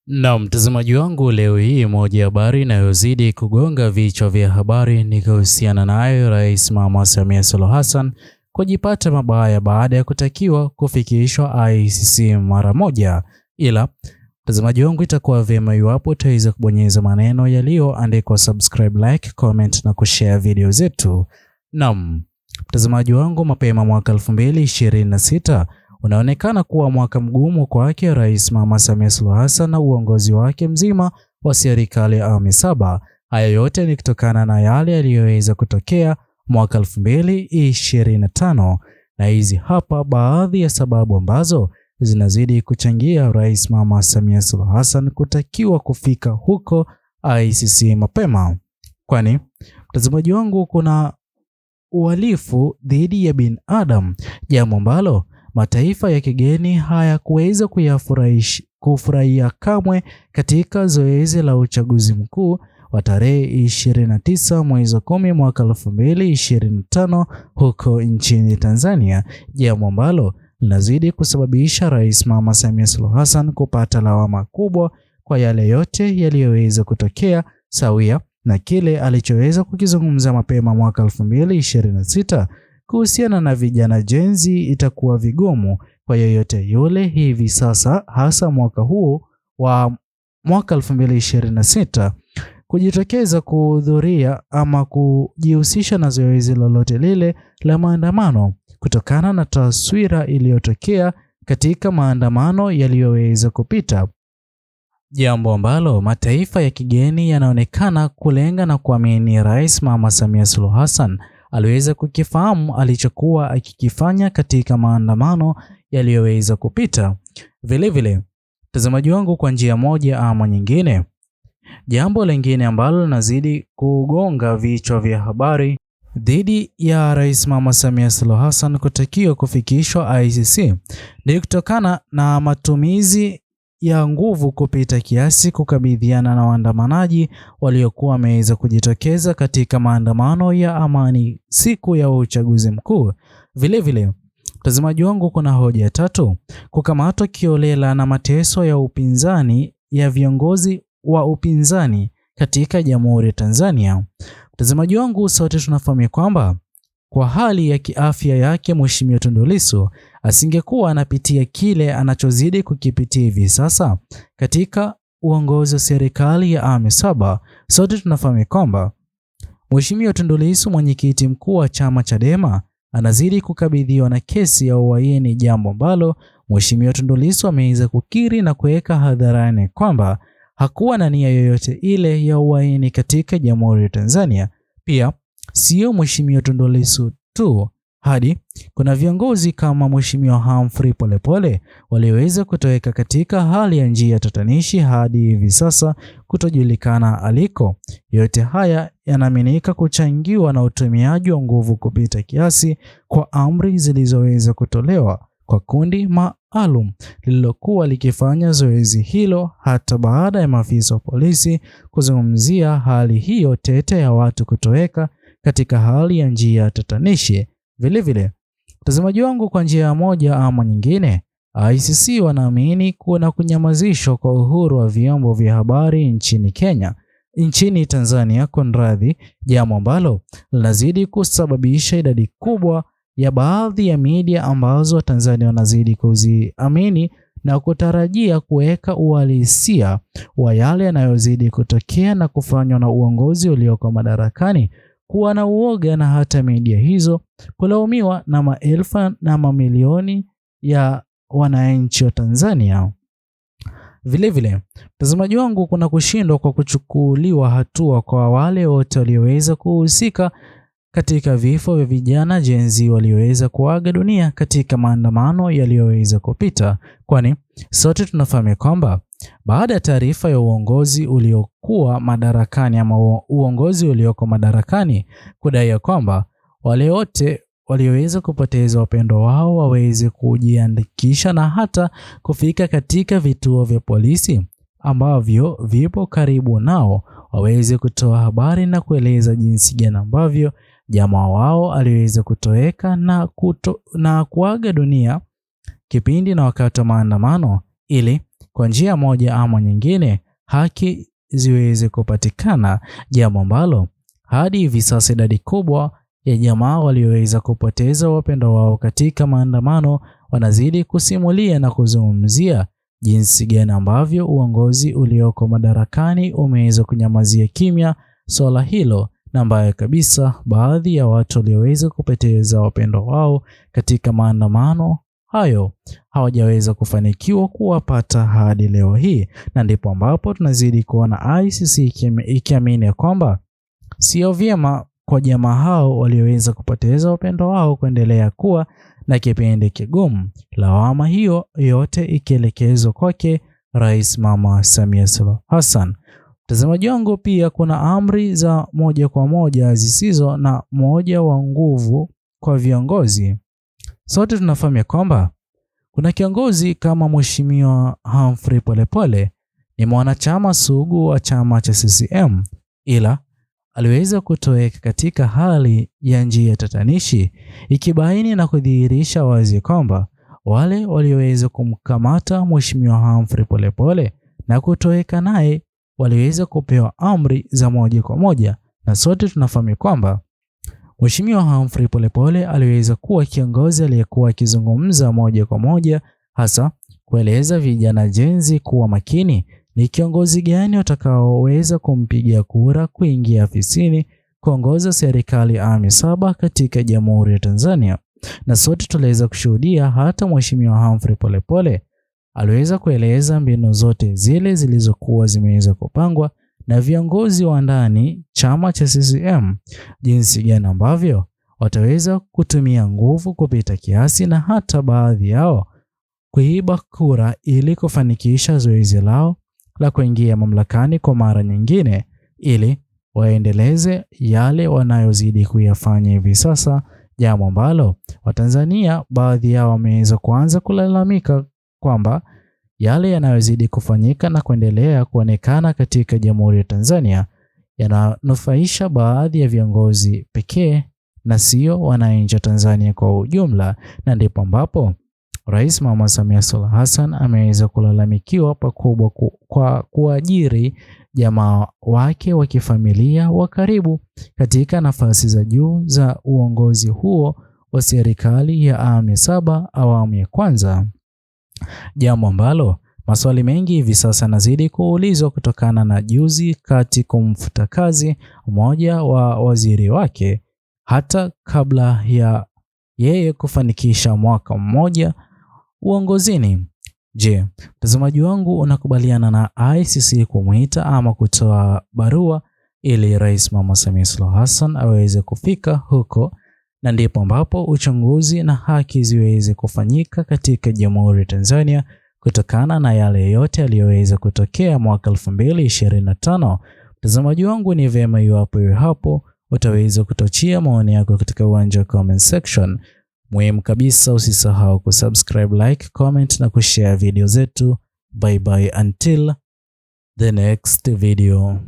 Na mtazamaji wangu, leo hii moja ya habari inayozidi kugonga vichwa vya habari ni kuhusiana nayo Rais Mama Samia Suluhu Hassan kujipata mabaya baada ya kutakiwa kufikishwa ICC mara moja. Ila mtazamaji wangu, itakuwa vyema iwapo utaweza kubonyeza maneno yaliyoandikwa subscribe, like, comment na kushare video zetu. Naam, mtazamaji wangu, mapema mwaka 2026 unaonekana kuwa mwaka mgumu kwake Rais Mama Samia Suluhu Hassan na uongozi wake mzima wa serikali ya awamu 7. Haya yote ni kutokana na yale yaliyoweza kutokea mwaka 2025, na hizi hapa baadhi ya sababu ambazo zinazidi kuchangia Rais Mama Samia Suluhu Hassan kutakiwa kufika huko ICC mapema. Kwani mtazamaji wangu, kuna uhalifu dhidi ya binadamu, jambo ambalo mataifa ya kigeni hayakuweza kufurahia kamwe katika zoezi la uchaguzi mkuu wa tarehe 29 mwezi wa 10 mwaka 2025 huko nchini Tanzania, jambo ambalo linazidi kusababisha Rais Mama Samia Suluhu Hassan kupata lawama kubwa kwa yale yote yaliyoweza kutokea, sawia na kile alichoweza kukizungumza mapema mwaka 2026 kuhusiana na vijana Gen Z. Itakuwa vigumu kwa yoyote yule hivi sasa, hasa mwaka huu wa mwaka 2026, kujitokeza kuhudhuria ama kujihusisha na zoezi lolote lile la maandamano kutokana na taswira iliyotokea katika maandamano yaliyoweza kupita, jambo ambalo mataifa ya kigeni yanaonekana kulenga na kuamini Rais Mama Samia Suluhu Hassan aliweza kukifahamu alichokuwa akikifanya katika maandamano yaliyoweza kupita. Vile mtazamaji wangu, kwa njia moja ama nyingine, jambo lingine ambalo linazidi kugonga vichwa vya habari dhidi ya Rais Mama Samia Suluhu Hassan kutakiwa kufikishwa ICC ni kutokana na matumizi ya nguvu kupita kiasi kukabiliana na waandamanaji waliokuwa wameweza kujitokeza katika maandamano ya amani siku ya uchaguzi mkuu. Vile mtazamaji wangu, kuna hoja tatu: kukamatwa kiolela na mateso ya upinzani ya viongozi wa upinzani katika Jamhuri ya Tanzania. Mtazamaji wangu, sote tunafahamu kwamba kwa hali ya kiafya yake Mheshimiwa Tundu Lissu asingekuwa anapitia kile anachozidi kukipitia hivi sasa katika uongozi wa serikali ya awamu 7. Sote tunafahamu kwamba Mheshimiwa Tundu Lissu, mwenyekiti mkuu wa chama Chadema, anazidi kukabidhiwa na kesi ya uhaini, jambo ambalo Mheshimiwa Tundu Lissu ameweza kukiri na kuweka hadharani kwamba hakuwa na nia yoyote ile ya uhaini katika Jamhuri ya Tanzania. Pia sio Mheshimiwa Tundu Lissu tu, hadi kuna viongozi kama Mheshimiwa Humphrey Polepole walioweza kutoweka katika hali ya njia tatanishi hadi hivi sasa kutojulikana aliko. Yote haya yanaaminika kuchangiwa na utumiaji wa nguvu kupita kiasi kwa amri zilizoweza kutolewa kwa kundi maalum lililokuwa likifanya zoezi hilo, hata baada ya maafisa wa polisi kuzungumzia hali hiyo tete ya watu kutoweka katika hali ya njia tatanishi. Vile mtazamaji wangu, kwa njia moja ama nyingine, ICC wanaamini kuna kunyamazishwa kwa uhuru wa vyombo vya habari nchini Tanzania, jambo ambalo linazidi kusababisha idadi kubwa ya baadhi ya media ambazo Watanzania wanazidi kuziamini na kutarajia kuweka uhalisia wa yale yanayozidi kutokea na kufanywa na uongozi ulioko madarakani kuwa na uoga, na hata media hizo kulaumiwa na maelfu na mamilioni ya wananchi wa Tanzania. Vile mtazamaji wangu, kuna kushindwa kwa kuchukuliwa hatua kwa wale wote walioweza kuhusika katika vifo vya vijana Gen Z walioweza kuaga dunia katika maandamano yaliyoweza kupita, kwani sote tunafahamu kwamba baada ya taarifa ya uongozi uliokuwa madarakani ama uongozi ulioko madarakani kudai kwamba wale wote walioweza kupoteza wapendwa wao waweze kujiandikisha na hata kufika katika vituo vya polisi ambavyo vipo karibu nao, waweze kutoa habari na kueleza jinsi gani ambavyo jamaa wao aliweza kutoweka na kuaga dunia kipindi na wakati wa maandamano, ili kwa njia moja ama nyingine haki ziweze kupatikana, jambo ambalo hadi hivi sasa idadi kubwa ya jamaa walioweza kupoteza wapendwa wao katika maandamano wanazidi kusimulia na kuzungumzia jinsi gani ambavyo uongozi ulioko madarakani umeweza kunyamazia kimya swala hilo, na ambayo kabisa baadhi ya watu walioweza kupoteza wapendwa wao katika maandamano hayo hawajaweza kufanikiwa kuwapata hadi leo hii. Na ndipo ambapo tunazidi kuona ICC ikiamini kwamba sio vyema kwa jamaa hao walioweza kupoteza wapendwa wao kuendelea kuwa na kipindi kigumu, lawama hiyo yote ikielekezwa kwake Rais Mama Samia Suluhu Hassan. Mtazamaji wangu, pia kuna amri za moja kwa moja zisizo na moja wa nguvu kwa viongozi. Sote tunafahamu kwamba kuna kiongozi kama Mheshimiwa Humphrey Polepole ni mwanachama sugu wa chama cha CCM, ila aliweza kutoweka katika hali ya njia tatanishi, ikibaini na kudhihirisha wazi kwamba wale walioweza kumkamata Mheshimiwa Humphrey Polepole na kutoweka naye waliweza kupewa amri za moja kwa moja. Na sote tunafahamu kwamba Mheshimiwa Humphrey Polepole aliweza kuwa kiongozi aliyekuwa akizungumza moja kwa moja, hasa kueleza vijana jenzi kuwa makini ni kiongozi gani utakaoweza kumpigia kura kuingia afisini kuongoza serikali ya awamu 7 katika Jamhuri ya Tanzania. Na sote tuliweza kushuhudia hata Mheshimiwa Humphrey Polepole aliweza kueleza mbinu zote zile zilizokuwa zimeweza kupangwa na viongozi wa ndani chama cha CCM, jinsi gani ambavyo wataweza kutumia nguvu kupita kiasi na hata baadhi yao kuiba kura ili kufanikisha zoezi lao la kuingia mamlakani kwa mara nyingine, ili waendeleze yale wanayozidi kuyafanya hivi sasa, jambo ambalo Watanzania baadhi yao wameweza kuanza kulalamika kwamba yale yanayozidi kufanyika na kuendelea kuonekana katika Jamhuri ya Tanzania yananufaisha baadhi ya viongozi pekee na sio wananchi wa Tanzania kwa ujumla. Na ndipo ambapo Rais Mama Samia Suluhu Hassan ameweza kulalamikiwa pakubwa kwa kuajiri jamaa wake wa kifamilia wa karibu katika nafasi za juu za uongozi huo wa serikali ya awamu 7 awamu ya kwanza, jambo ambalo maswali mengi hivi sasa yanazidi kuulizwa kutokana na juzi kati kumfuta kazi mmoja wa waziri wake hata kabla ya yeye kufanikisha mwaka mmoja uongozini. Je, mtazamaji wangu, unakubaliana na ICC kumuita ama kutoa barua ili Rais Mama Samia Suluhu Hassan aweze kufika huko, na ndipo ambapo uchunguzi na haki ziweze kufanyika katika Jamhuri ya Tanzania kutokana na yale yote yaliyoweza kutokea mwaka 2025? Mtazamaji wangu, ni vyema iwapo hapo utaweza kutochia maoni yako katika uwanja wa comment section. Muhimu kabisa, usisahau kusubscribe, like, comment na kushare video zetu. Bye bye until the next video.